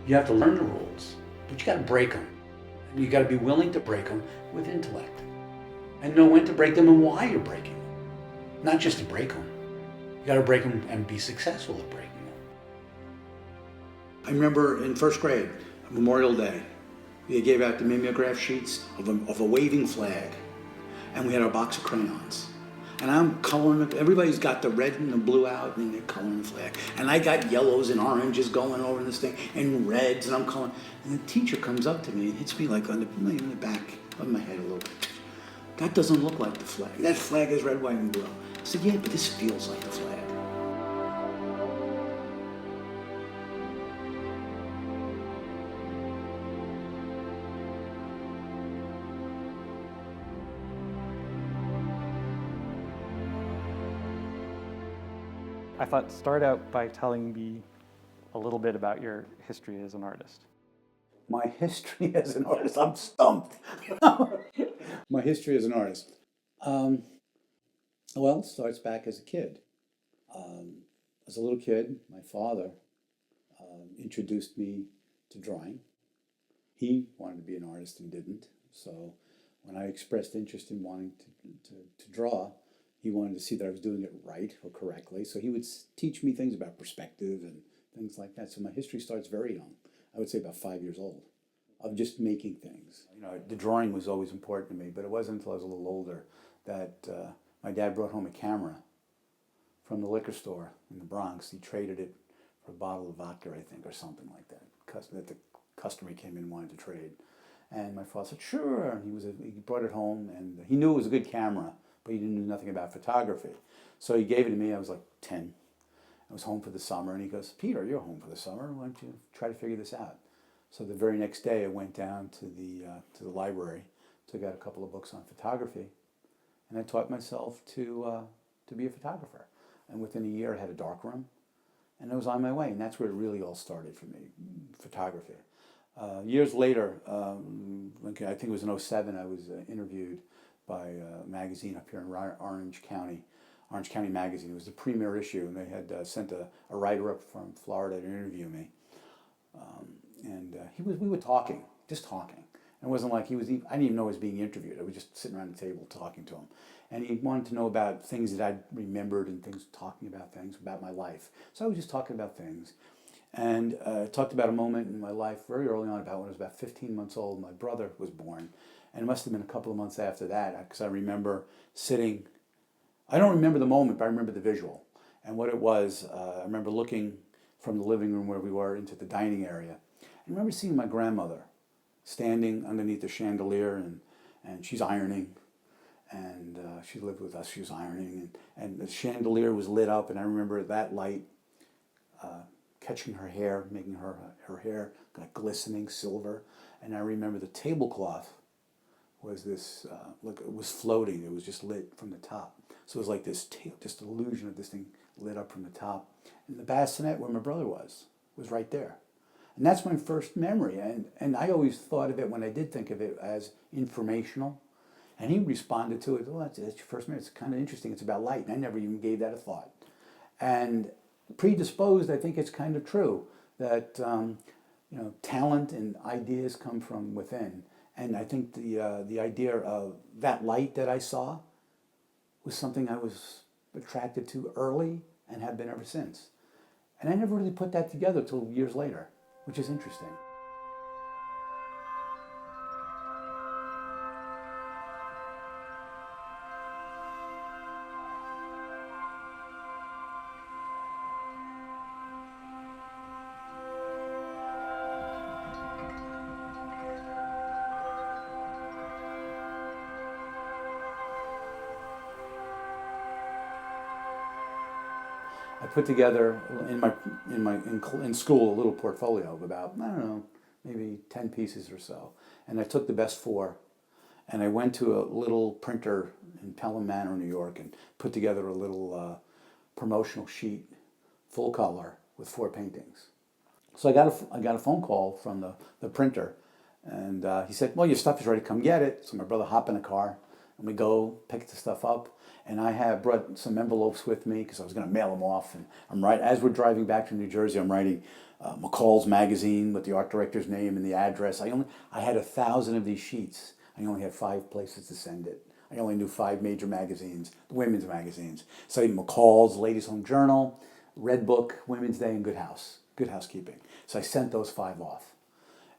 You have to learn the rules, but you got to break them. And you got to be willing to break them with intellect. And know when to break them and why you're breaking them. Not just to break them. You got to break them and be successful at breaking them. I remember in first grade, Memorial Day, they gave out the mimeograph sheets of a waving flag. And we had our box of crayons. And I'm coloring it. Everybody's got the red and the blue out, and they're coloring the flag. And I got yellows and oranges going over this thing, and reds, and I'm coloring. And the teacher comes up to me and hits me like on the back of my head a little bit. That doesn't look like the flag. That flag is red, white, and blue. I said, yeah, but this feels like the flag. I thought start out by telling me a little bit about your history as an artist. My history as an artist, I'm stumped. My history as an artist. Well, it starts back as a kid. As a little kid, my father introduced me to drawing. He wanted to be an artist and didn't. So when I expressed interest in wanting to draw, he wanted to see that I was doing it right or correctly. So he would teach me things about perspective and things like that. So my history starts very young. I would say about 5 years old, of just making things. You know, the drawing was always important to me, but it wasn't until I was a little older that my dad brought home a camera from the liquor store in the Bronx. He traded it for a bottle of vodka, I think, or something like that. That the customer came in and wanted to trade. And my father said, sure. And he brought it home, and he knew it was a good camera, but he didn't know nothing about photography. So he gave it to me. I was like 10. I was home for the summer, and he goes, Peter, you're home for the summer. Why don't you try to figure this out? So the very next day, I went down to the library, took out a couple of books on photography, and I taught myself to be a photographer. And within a year, I had a darkroom, and I was on my way. And that's where it really all started for me, photography. Years later, I think it was in '07, I was interviewed by a magazine up here in Orange County Magazine. It was the premier issue, and they had sent a writer up from Florida to interview me. We were talking, just talking. And it wasn't like I didn't even know I was being interviewed. I was just sitting around the table talking to him. And he wanted to know about things that I'd remembered and talking about things about my life. So I was just talking about things. And talked about a moment in my life very early on, about when I was about 15 months old. My brother was born. And it must have been a couple of months after that, because I remember sitting. I don't remember the moment, but I remember the visual. And what it was, I remember looking from the living room where we were into the dining area. I remember seeing my grandmother standing underneath the chandelier, and she's ironing. And she lived with us, she was ironing. And the chandelier was lit up, and I remember that light catching her hair, making her hair like glistening silver. And I remember the tablecloth was this, it was floating. It was just lit from the top. So it was like this just illusion of this thing lit up from the top. And the bassinet where my brother was right there. And that's my first memory. And I always thought of it, when I did think of it, as informational. And he responded to it, that's your first memory. It's kind of interesting. It's about light. And I never even gave that a thought. And predisposed, I think it's kind of true that talent and ideas come from within. And I think the idea of that light that I saw was something I was attracted to early and have been ever since. And I never really put that together till years later, which is interesting. I put together in school a little portfolio of about, I don't know, maybe 10 pieces or so. And I took the best 4, and I went to a little printer in Pelham Manor, New York, and put together a little promotional sheet, full color, with 4 paintings. So I got a phone call from the printer, and he said, well, your stuff is ready, come get it. So my brother hopped in a car, and we go pick the stuff up. And I had brought some envelopes with me because I was going to mail them off. And as we're driving back to New Jersey, I'm writing McCall's magazine with the art director's name and the address. I had 1,000 of these sheets. I only had 5 places to send it. I only knew 5 major magazines, the women's magazines. So McCall's, Ladies Home Journal, Red Book, Women's Day, and Good Housekeeping. So I sent those 5 off.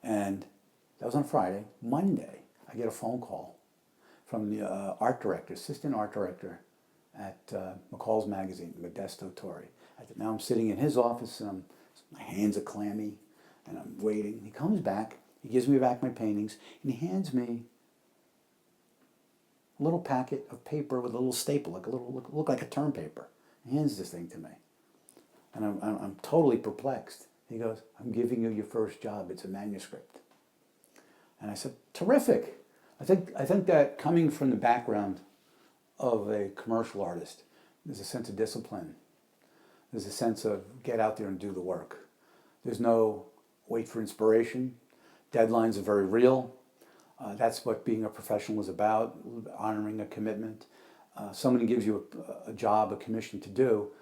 And that was on Friday. Monday, I get a phone call from the art director, assistant art director at McCall's magazine, Modesto Torre. Now I'm sitting in his office and my hands are clammy and I'm waiting. He comes back, he gives me back my paintings, and he hands me a little packet of paper with a little staple, look like a term paper. He hands this thing to me. And I'm totally perplexed. He goes, "I'm giving you your first job. It's a manuscript." And I said, "Terrific." I think that coming from the background of a commercial artist, there's a sense of discipline. There's a sense of get out there and do the work. There's no wait for inspiration. Deadlines are very real. That's what being a professional is about, honoring a commitment. Somebody gives you a job, a commission to do,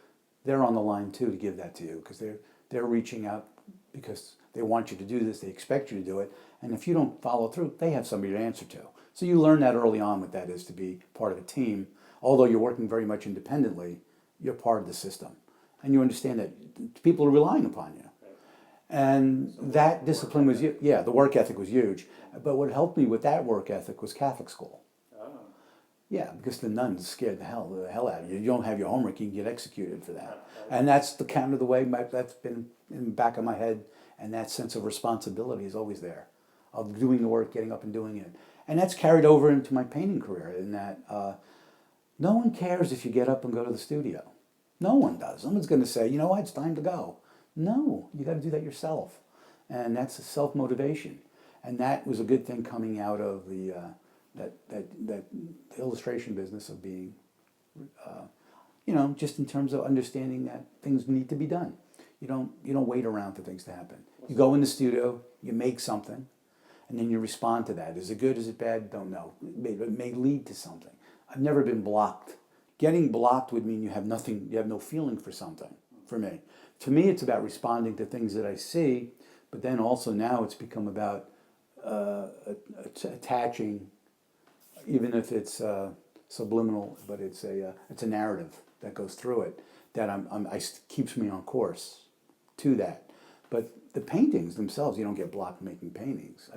they're on the line too to give that to you because they're reaching out because they want you to do this, they expect you to do it, and if you don't follow through, they have somebody to answer to. So you learn that early on what that is to be part of a team. Although you're working very much independently, you're part of the system. And you understand that people are relying upon you. And that discipline was, the work ethic was huge. But what helped me with that work ethic was Catholic school. Yeah, because the nuns scared the hell out of you. You don't have your homework, you can get executed for that. And that's the kind of the way that's been in the back of my head, and that sense of responsibility is always there, of doing the work, getting up and doing it. And that's carried over into my painting career in that no one cares if you get up and go to the studio. No one does. Someone's going to say, you know what, it's time to go. No, you got to do that yourself. And that's a self-motivation. And that was a good thing coming out of the that illustration business of being, just in terms of understanding that things need to be done. You don't wait around for things to happen. You go in the studio, you make something, and then you respond to that. Is it good? Is it bad? Don't know. It may lead to something. I've never been blocked. Getting blocked would mean you have nothing. You have no feeling for something. For me, it's about responding to things that I see, but then also now it's become about attaching. Even if it's subliminal, but it's a narrative that goes through it that keeps me on course to that. But the paintings themselves, you don't get blocked making paintings.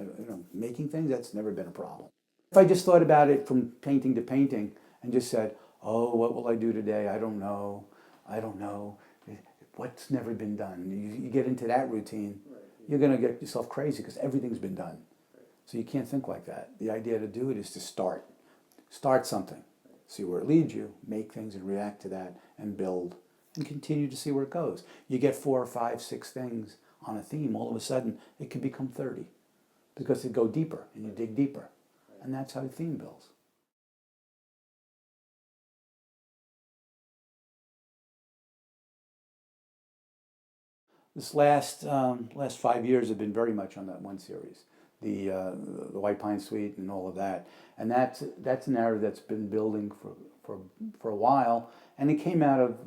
Making things, that's never been a problem. If I just thought about it from painting to painting and just said, "Oh, what will I do today? I don't know. What's never been done?" You get into that routine, you're going to get yourself crazy because everything's been done. So you can't think like that. The idea to do it is to start. Start something. See where it leads you, make things and react to that and build and continue to see where it goes. You get 4 or 5, 6 things on a theme, all of a sudden it could become 30 because you go deeper and you dig deeper. And that's how the theme builds. This last 5 years have been very much on that one series. The White Pine Suite and all of that, and that's a narrative that's been building for a while, and it came out of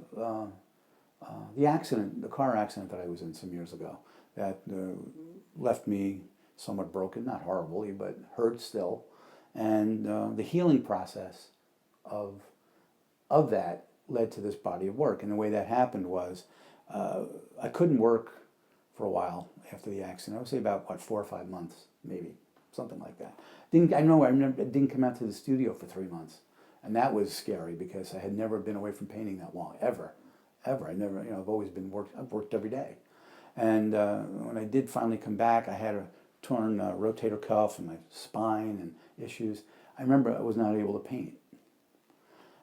the car accident that I was in some years ago, that left me somewhat broken, not horribly, but hurt still, and the healing process of that led to this body of work, and the way that happened was I couldn't work for a while after the accident. I would say about 4 or 5 months, maybe something like that. I remember I didn't come out to the studio for 3 months, and that was scary because I had never been away from painting that long, ever. I never, I've always been I've worked every day, and when I did finally come back, I had a torn rotator cuff and my spine and issues. I remember I was not able to paint.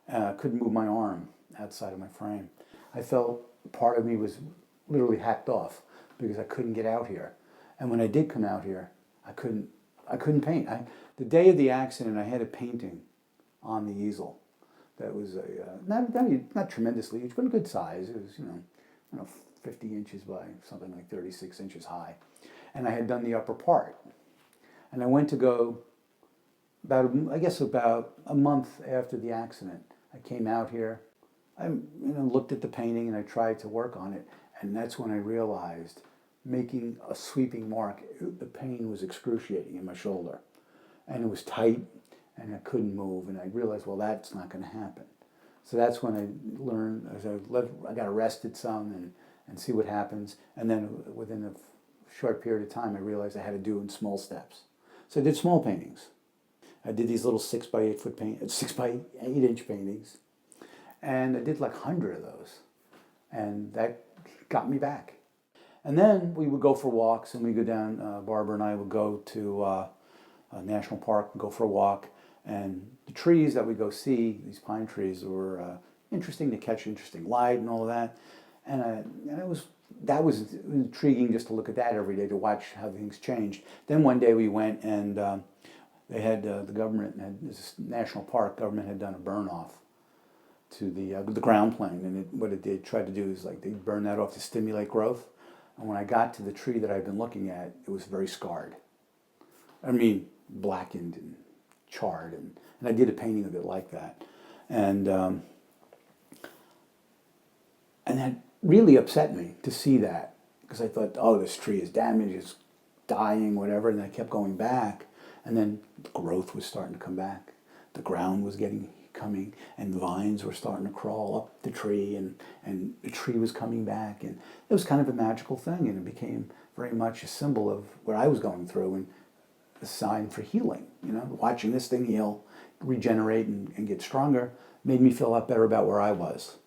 I couldn't move my arm outside of my frame. I felt part of me was literally hacked off because I couldn't get out here. And when I did come out here, I couldn't paint. The day of the accident, I had a painting on the easel that was not tremendously huge, but a good size. It was 50 inches by something like 36 inches high, and I had done the upper part. And I went to go about a month after the accident. I came out here. I looked at the painting and I tried to work on it, and that's when I realized making a sweeping mark. The pain was excruciating in my shoulder, and it was tight, and I couldn't move, and I realized, well, that's not going to happen. So that's when I learned, I got arrested some and see what happens, and then within a short period of time, I realized I had to do it in small steps. So I did small paintings. I did these little 6x8 inch paintings, and I did like 100 of those, and that got me back. And then we would go for walks, and we go down, Barbara and I would go to a national park and go for a walk, and the trees that we go see, these pine trees, were interesting to catch interesting light and all of that, and that was intriguing just to look at that every day, to watch how things changed. Then one day we went, and they had the government had this national park government had done a burn off to the ground plane, and what it did tried to do is like they burned that off to stimulate growth. And when I got to the tree that I'd been looking at, it was very scarred. I mean, blackened and charred, and I did a painting of it like that, and that really upset me to see that, because I thought, oh, this tree is damaged, it's dying, whatever, and I kept going back, and then growth was starting to come back. The ground was coming, and vines were starting to crawl up the tree, and the tree was coming back, and it was kind of a magical thing, and it became very much a symbol of what I was going through, and a sign for healing. Watching this thing heal, regenerate, and get stronger made me feel a lot better about where I was.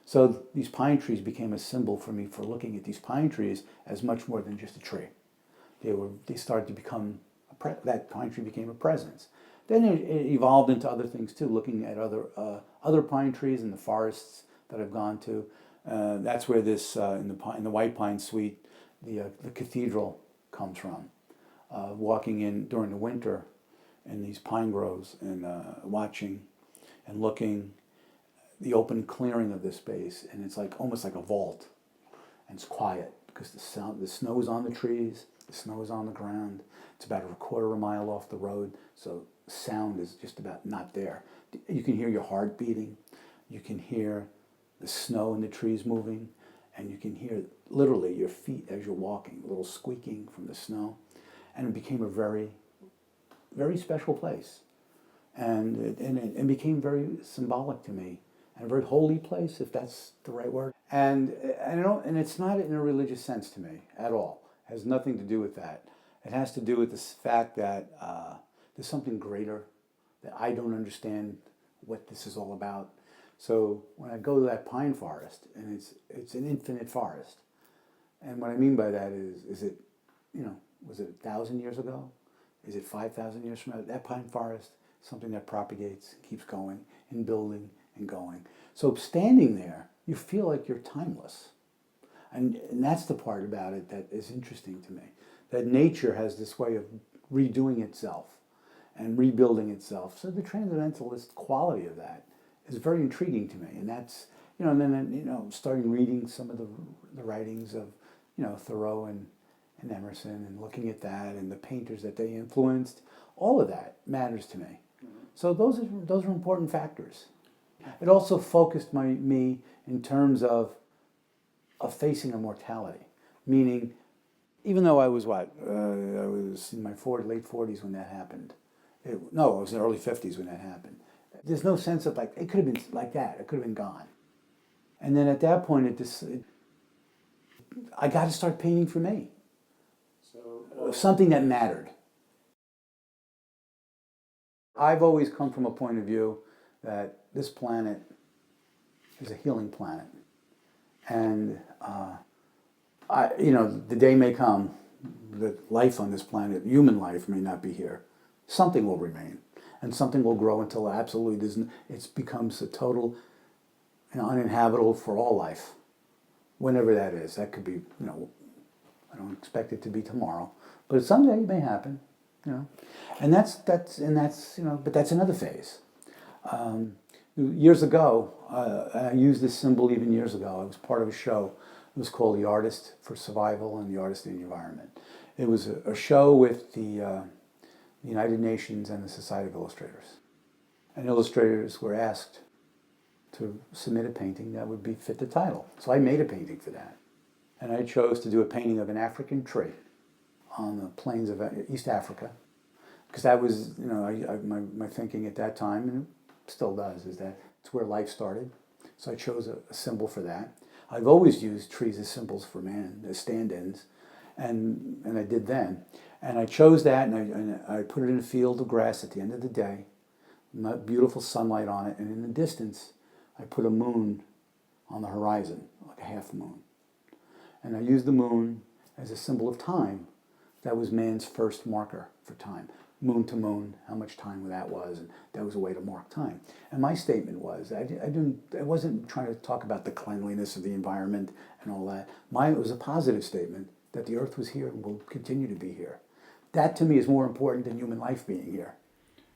So these pine trees became a symbol for me for looking at these pine trees as much more than just a tree. They started to become, that pine tree became a presence. Then it evolved into other things too, looking at other pine trees in the forests that I've gone to. That's where this, in the White Pine Suite, the cathedral comes from. Walking in during the winter in these pine groves and watching and looking the open clearing of this space, and it's like almost like a vault, and it's quiet because the snow is on the trees, the snow is on the ground. It's about a quarter of a mile off the road, so sound is just about not there. You can hear your heart beating, you can hear the snow and the trees moving, and you can hear literally your feet as you're walking, a little squeaking from the snow, and it became a very, very special place, and it became very symbolic to me. And a very holy place, if that's the right word. And it's not in a religious sense to me at all. It has nothing to do with that. It has to do with the fact that there's something greater, that I don't understand what this is all about. So when I go to that pine forest, and it's an infinite forest, and what I mean by that is it, was it 1,000 years ago? Is it 5,000 years from now? That pine forest is something that propagates, keeps going, and building, and going. So standing there, you feel like you're timeless. And that's the part about it that is interesting to me. That nature has this way of redoing itself and rebuilding itself. So the transcendentalist quality of that is very intriguing to me. And that's, and then, starting reading some of the writings of, Thoreau and Emerson, and looking at that and the painters that they influenced, all of that matters to me. So those are important factors. It also focused me in terms of facing a mortality, meaning, even though I was I was in my late 40s when that happened. I was in the early 50s when that happened. There's no sense of it could have been like that. It could have been gone. And then at that point, I got to start painting for me. Something that mattered. I've always come from a point of view that this planet is a healing planet. And, the day may come that life on this planet, human life, may not be here. Something will remain. And something will grow until it becomes a total uninhabitable for all life. Whenever that is. That could be, I don't expect it to be tomorrow. But someday it may happen, And that's but that's another phase. Years ago, I used this symbol even years ago. I was part of a show. It was called The Artist for Survival and the Artist in the Environment. It was a show with the United Nations and the Society of Illustrators. And illustrators were asked to submit a painting that would fit the title. So I made a painting for that. And I chose to do a painting of an African tree on the plains of East Africa, because that was, my thinking at that time, and it still does, is that it's where life started. So I chose a symbol for that. I've always used trees as symbols for man, as stand-ins, and I did then. And I chose that, and I put it in a field of grass at the end of the day, beautiful sunlight on it, and in the distance, I put a moon on the horizon, like a half moon. And I used the moon as a symbol of time. That was man's first marker for time. Moon to moon, how much time that was, and that was a way to mark time. And my statement was, I wasn't trying to talk about the cleanliness of the environment and all that. It was a positive statement that the earth was here and will continue to be here. That to me is more important than human life being here.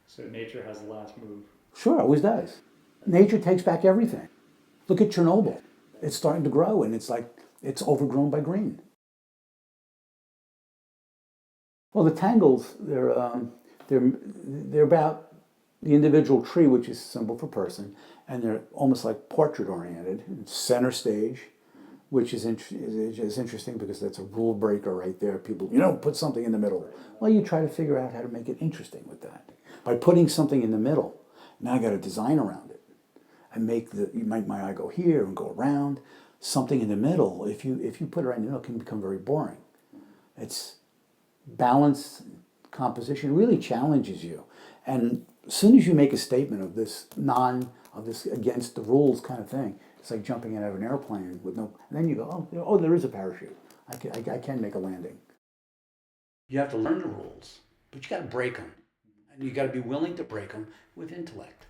So nature has the last move. Sure, always does. Nature takes back everything. Look at Chernobyl. It's starting to grow, and it's like it's overgrown by green. Well, the tangles, they're about the individual tree, which is a symbol for person, and they're almost like portrait oriented. Center stage, which is interesting because that's a rule breaker right there. People, put something in the middle. Well, you try to figure out how to make it interesting with that. By putting something in the middle, now I got to design around it. I make my eye go here and go around. Something in the middle, if you put it right in the middle, it can become very boring. It's balance, composition really challenges you. And as soon as you make a statement of this against the rules kind of thing, it's like jumping out of an airplane with no, and then you go, oh, there is a parachute. I can make a landing. You have to learn the rules, but you got to break them. And you got to be willing to break them with intellect.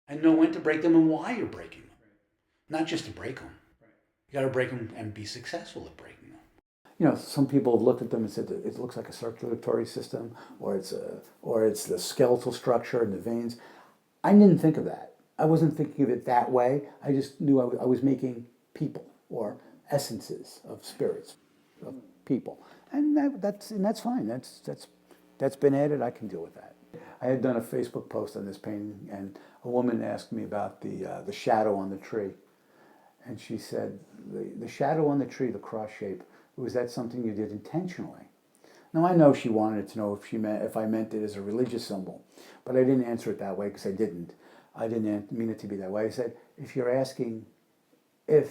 And know when to break them and why you're breaking them. Not just to break them. You got to break them and be successful at breaking them. Some people have looked at them and said that it looks like a circulatory system, or it's the skeletal structure and the veins. I didn't think of that. I wasn't thinking of it that way. I just knew I was making people, or essences of spirits, of people, and that's fine. That's been added. I can deal with that. I had done a Facebook post on this painting, and a woman asked me about the shadow on the tree, and she said the shadow on the tree, the cross shape. Was that something you did intentionally? Now I know she wanted to know if I meant it as a religious symbol, but I didn't answer it that way because I didn't. I didn't mean it to be that way. I said, if you're asking did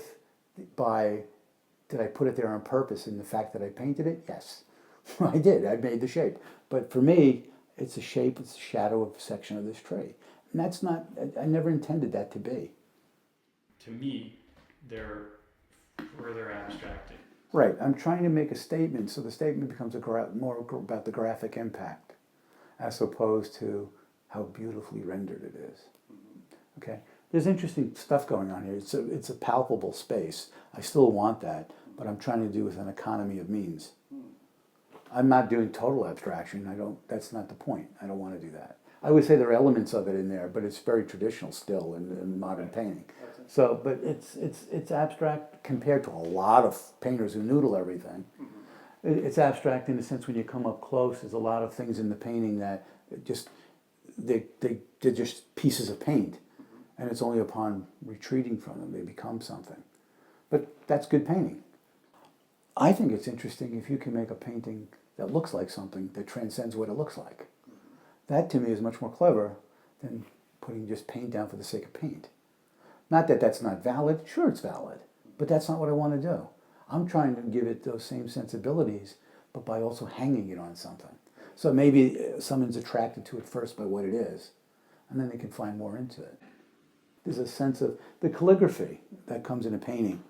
I put it there on purpose in the fact that I painted it? Yes, I did. I made the shape. But for me, it's a shape, it's a shadow of a section of this tree. And that's not, I never intended that to be. To me, they're further abstracted. Right, I'm trying to make a statement, so the statement becomes more about the graphic impact as opposed to how beautifully rendered it is. Okay, there's interesting stuff going on here. It's a palpable space. I still want that, but I'm trying to do with an economy of means. I'm not doing total abstraction. That's not the point. I don't want to do that. I would say there are elements of it in there, but it's very traditional still in modern painting. So, but it's abstract compared to a lot of painters who noodle everything. It's abstract in the sense when you come up close, there's a lot of things in the painting that they're just pieces of paint, and it's only upon retreating from them they become something. But that's good painting. I think it's interesting if you can make a painting that looks like something that transcends what it looks like. That to me is much more clever than putting just paint down for the sake of paint. Not that that's not valid, sure it's valid, but that's not what I want to do. I'm trying to give it those same sensibilities, but by also hanging it on something. So maybe someone's attracted to it first by what it is, and then they can find more into it. There's a sense of the calligraphy that comes in a painting.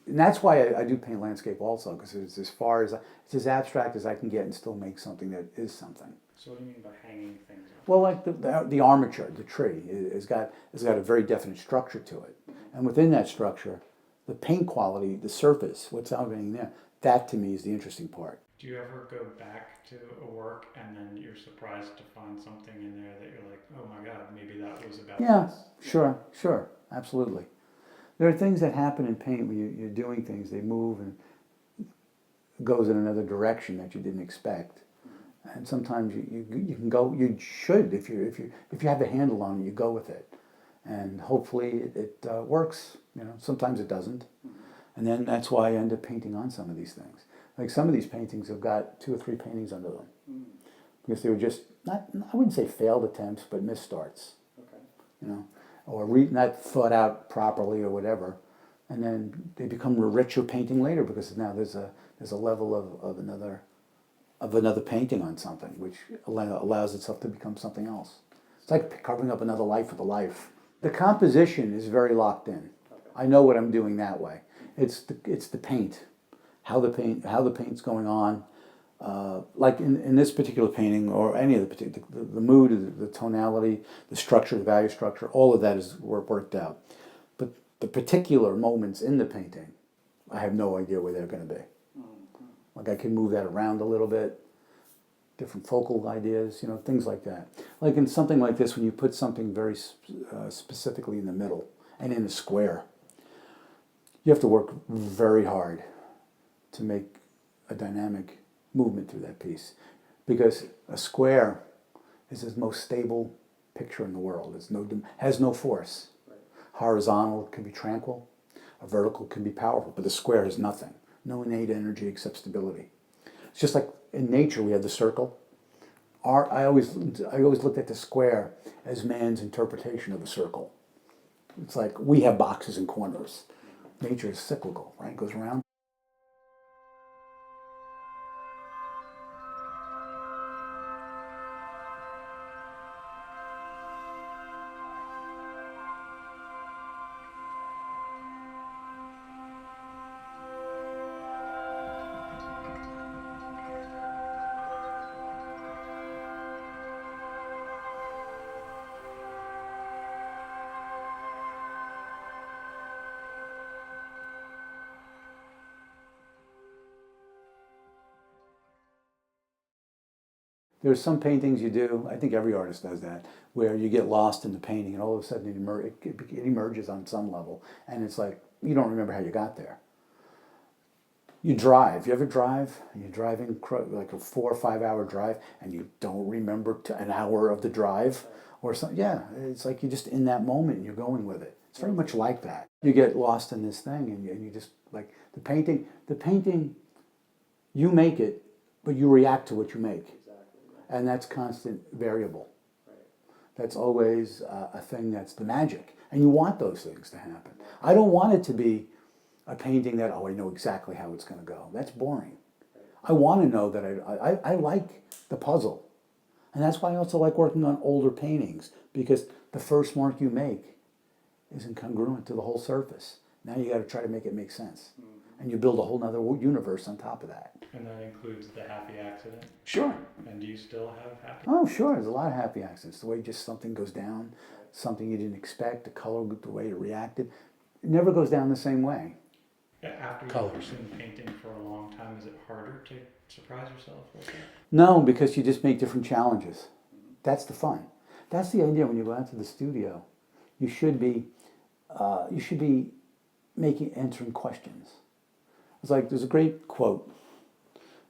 And that's why I do paint landscape also, because it's it's as abstract as I can get and still make something that is something. So what do you mean by hanging things up? Well, like the armature, the tree, has got a very definite structure to it. And within that structure, the paint quality, the surface, what's happening there, that to me is the interesting part. Do you ever go back to a work and then you're surprised to find something in there that you're like, oh my God, maybe that was about this? Sure, absolutely. There are things that happen in paint when you're doing things, they move and it goes in another direction that you didn't expect. And sometimes you can go, you should, if you have a handle on it, you go with it. And hopefully it works, sometimes it doesn't. And then that's why I end up painting on some of these things. Like some of these paintings have got 2 or 3 paintings under them. Because they were just, not, I wouldn't say failed attempts, but misstarts. Okay. You know, or not thought out properly or whatever. And then they become a richer painting later because now there's a level of another painting on something, which allows itself to become something else. It's like covering up another life with a life. The composition is very locked in. I know what I'm doing that way. It's the paint, how the paint's going on. Like in this particular painting, or any of the mood, the tonality, the structure, the value structure, all of that is worked out. But the particular moments in the painting, I have no idea where they're going to be. Like I can move that around a little bit, different focal ideas, things like that. Like in something like this, when you put something very specifically in the middle and in a square, you have to work very hard to make a dynamic movement through that piece, because a square is the most stable picture in the world. Has no force. Right. Horizontal can be tranquil, a vertical can be powerful, but the square has nothing. No innate energy except stability. It's just like in nature we have the circle. I always looked at the square as man's interpretation of the circle. It's like we have boxes and corners. Nature is cyclical, right? It goes around. There's some paintings you do, I think every artist does that, where you get lost in the painting and all of a sudden it emerges on some level. And it's like, you don't remember how you got there. You drive. You ever drive? You're driving like a 4 or 5 hour drive and you don't remember an hour of the drive or something. Yeah, it's like you're just in that moment and you're going with it. It's very much like that. You get lost in this thing and you just, like, the painting, you make it, but you react to what you make. And that's constant variable. Right. That's always a thing that's the magic. And you want those things to happen. I don't want it to be a painting that, I know exactly how it's going to go. That's boring. Right. I want to know that I like the puzzle. And that's why I also like working on older paintings, because the first mark you make isn't congruent to the whole surface. Now you got to try to make it make sense. And you build a whole other universe on top of that. And that includes the happy accident? Sure. And do you still have happy? Oh, sure. There's a lot of happy accidents. The way just something goes down, something you didn't expect, the color, the way it reacted. It never goes down the same way. After you've been painting for a long time, is it harder to surprise yourself like that? No, because you just make different challenges. That's the fun. That's the idea when you go out to the studio. You should be answering questions. It's like, there's a great quote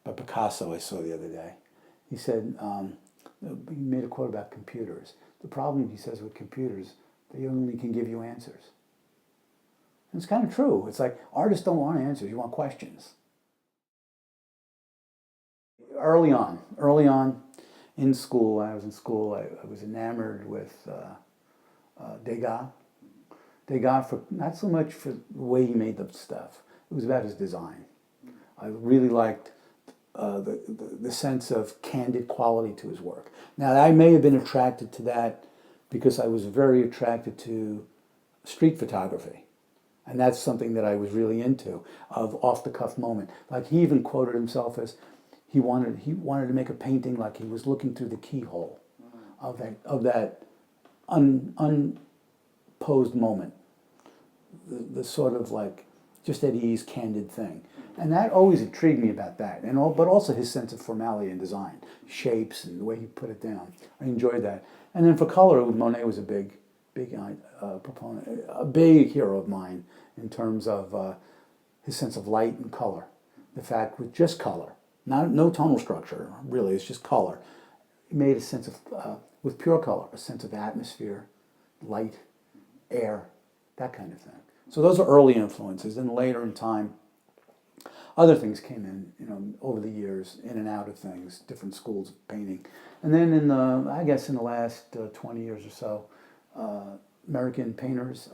by Picasso I saw the other day. He said, he made a quote about computers. The problem, he says, with computers, they only can give you answers. And it's kind of true. It's like, artists don't want answers, you want questions. Early on in school, when I was in school, I was enamored with Degas. Degas, not so much for the way he made the stuff. It was about his design. I really liked the sense of candid quality to his work. Now, I may have been attracted to that because I was very attracted to street photography. And that's something that I was really into, of off-the-cuff moment. Like, he even quoted himself as he wanted to make a painting like he was looking through the keyhole of that unposed moment. The sort of like just at ease, candid thing. And that always intrigued me about that. But also his sense of formality in design, shapes and the way he put it down. I enjoyed that. And then for color, Monet was a big proponent, a big hero of mine in terms of his sense of light and color. The fact with just color, no tonal structure, really, it's just color. He made a sense of, with pure color, a sense of atmosphere, light, air, that kind of thing. So those are early influences. And later in time, other things came in, over the years, in and out of things, different schools of painting. And then I guess in the last 20 years or so, American painters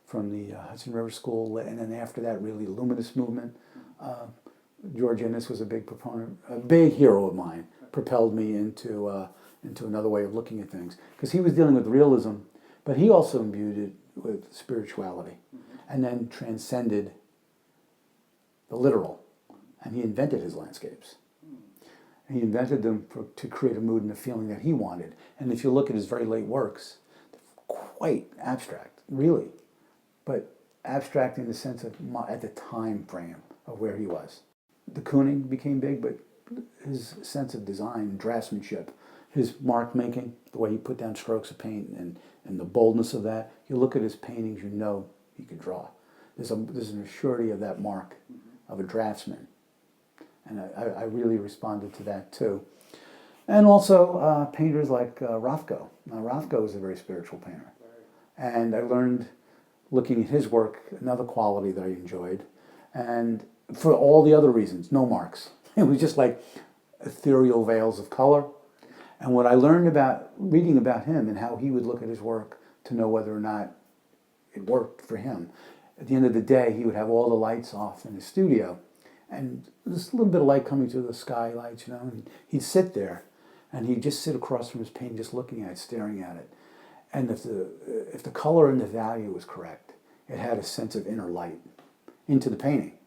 from the Hudson River School, and then after that, really the Luminous movement. George Innes was a big proponent, a big hero of mine, propelled me into another way of looking at things. Because he was dealing with realism, but he also imbued it with spirituality, and then transcended the literal, and he invented his landscapes. And he invented them to create a mood and a feeling that he wanted. And if you look at his very late works, quite abstract, really, but abstract in the sense of at the time frame of where he was. De Kooning became big, but his sense of design, draftsmanship, his mark making, the way he put down strokes of paint, and the boldness of that. You look at his paintings, you know he could draw. There's an assurity of that mark of a draftsman, and I really responded to that too. And also painters like Rothko. Now Rothko is a very spiritual painter, and I learned, looking at his work, another quality that I enjoyed, and for all the other reasons, no marks. It was just like ethereal veils of color. And what I learned about reading about him and how he would look at his work to know whether or not it worked for him. At the end of the day, he would have all the lights off in his studio, and just a little bit of light coming through the skylights, and he'd sit there, and he'd just sit across from his painting, just looking at it, staring at it. And if the color and the value was correct, it had a sense of inner light into the painting.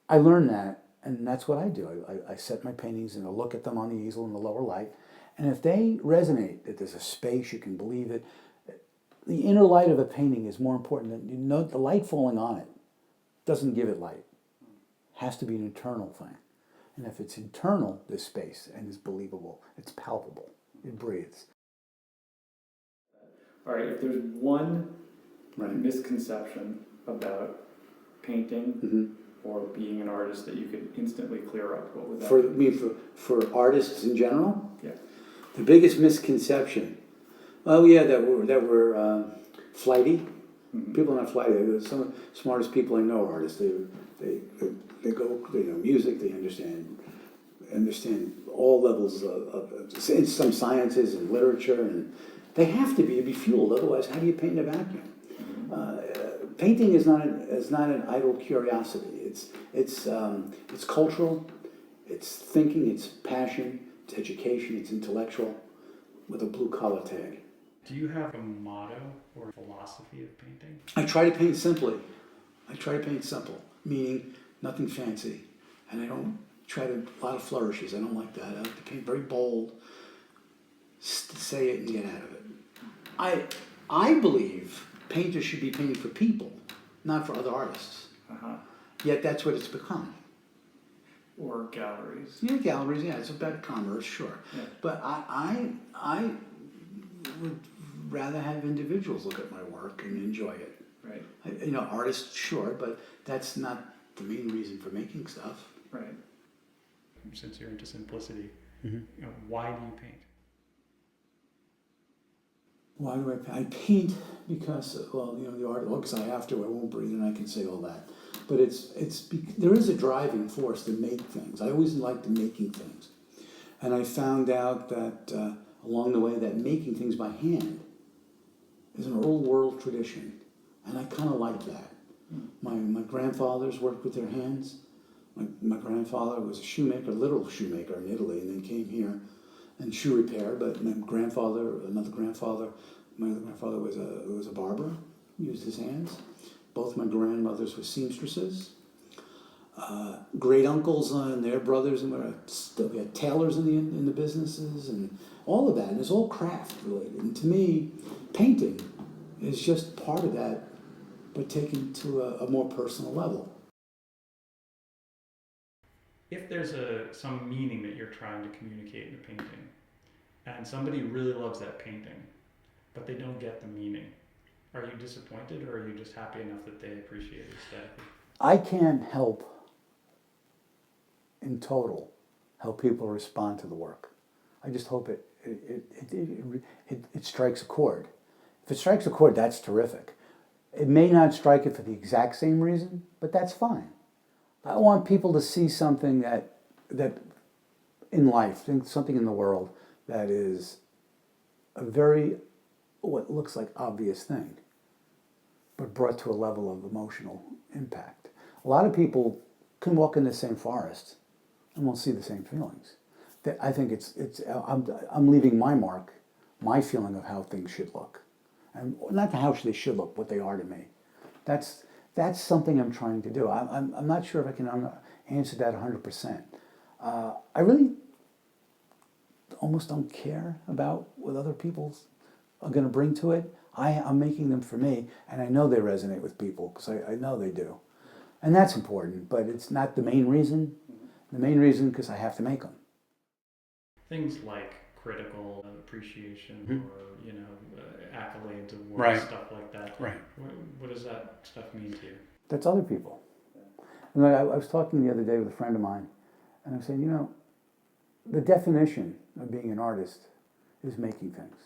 I learned that, and that's what I do. I set my paintings and I look at them on the easel in the lower light, and if they resonate, that there's a space, you can believe it. The inner light of a painting is more important than, the light falling on it doesn't give it light. It has to be an internal thing. And if it's internal, there's space and it's believable, it's palpable, it breathes. All right, if there's one misconception about painting or being an artist that you could instantly clear up, what would that be? For artists in general? Yeah. The biggest misconception, that we're flighty. People are not flighty. Some of the smartest people I know are artists. They know music. They understand all levels of some sciences and literature, and they have to be fueled. Otherwise, how do you paint in a vacuum? Painting is not an idle curiosity. It's cultural. It's thinking. It's passion. It's education. It's intellectual, with a blue collar tag. Do you have a motto or philosophy of painting? I try to paint simply. I try to paint simple, meaning nothing fancy. And I don't try a lot of flourishes. I don't like that. I like to paint very bold, say it and get out of it. I believe painters should be painting for people, not for other artists. Yet that's what it's become. Or galleries. Yeah, galleries, it's about commerce, sure. Yeah. But I would rather have individuals look at my work and enjoy it. Right. Artists, sure, but that's not the main reason for making stuff. Right. Since you're into simplicity, why do you paint? Why do I paint? I paint because, the art, because I have to, I won't breathe, and I can say all that. But there is a driving force to make things. I always liked making things. And I found out that along the way that making things by hand is an old world tradition. And I kind of like that. My grandfathers worked with their hands. My grandfather was a shoemaker, a literal shoemaker in Italy, and then came here and shoe repair. But my other grandfather was a barber, used his hands. Both my grandmothers were seamstresses. Great uncles and their brothers, and we had tailors in the businesses, and all of that. And it's all craft related. And to me, painting is just part of that, but taken to a more personal level. If there's some meaning that you're trying to communicate in a painting, and somebody really loves that painting, but they don't get the meaning, are you disappointed, or are you just happy enough that they appreciate it aesthetically? I can't help, in total, how people respond to the work. I just hope it strikes a chord. If it strikes a chord, that's terrific. It may not strike it for the exact same reason, but that's fine. I want people to see something that in life, something in the world that is a very, what looks like obvious thing, but brought to a level of emotional impact. A lot of people can walk in the same forest and won't see the same feelings. I think I'm leaving my mark, my feeling of how things should look, and not how they should look, what they are to me. That's something I'm trying to do. I'm not sure if I can answer that 100%. I really almost don't care about what other people are going to bring to it. I'm making them for me, and I know they resonate with people because I know they do. And that's important, but it's not the main reason. The main reason because I have to make them. Things like critical appreciation or, you know, accolades, awards, Right. stuff like that. Right. What does that stuff mean to you? That's other people. And I was talking the other day with a friend of mine, and I'm saying, you know, the definition of being an artist is making things.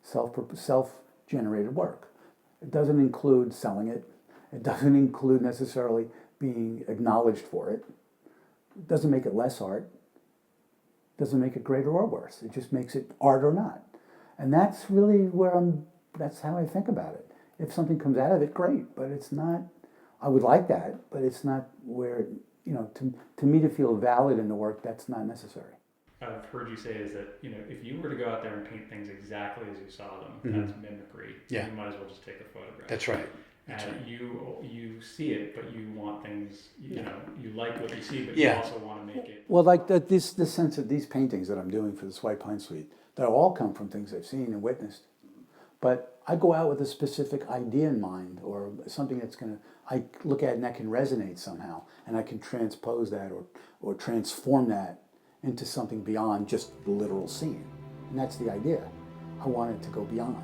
Self-generated work. It doesn't include selling it. It doesn't include necessarily being acknowledged for it. It doesn't make it less art. It doesn't make it greater or worse. It just makes it art or not. And that's really that's how I think about it. If something comes out of it, great, but it's not, I would like that, but it's not where, you know, to me to feel valid in the work, that's not necessary. I've heard you say is that, you know, if you were to go out there and paint things exactly as you saw them, that's mimicry. Yeah. You might as well just take a photograph. That's right. And you see it, but you want things, you know, you like what you see, but Yeah. you also want to make it. Well, like the sense of these paintings that I'm doing for this White Pine Suite, they all come from things I've seen and witnessed. But I go out with a specific idea in mind, or something I look at and that can resonate somehow, and I can transpose that or transform that into something beyond just the literal scene. And that's the idea. I want it to go beyond.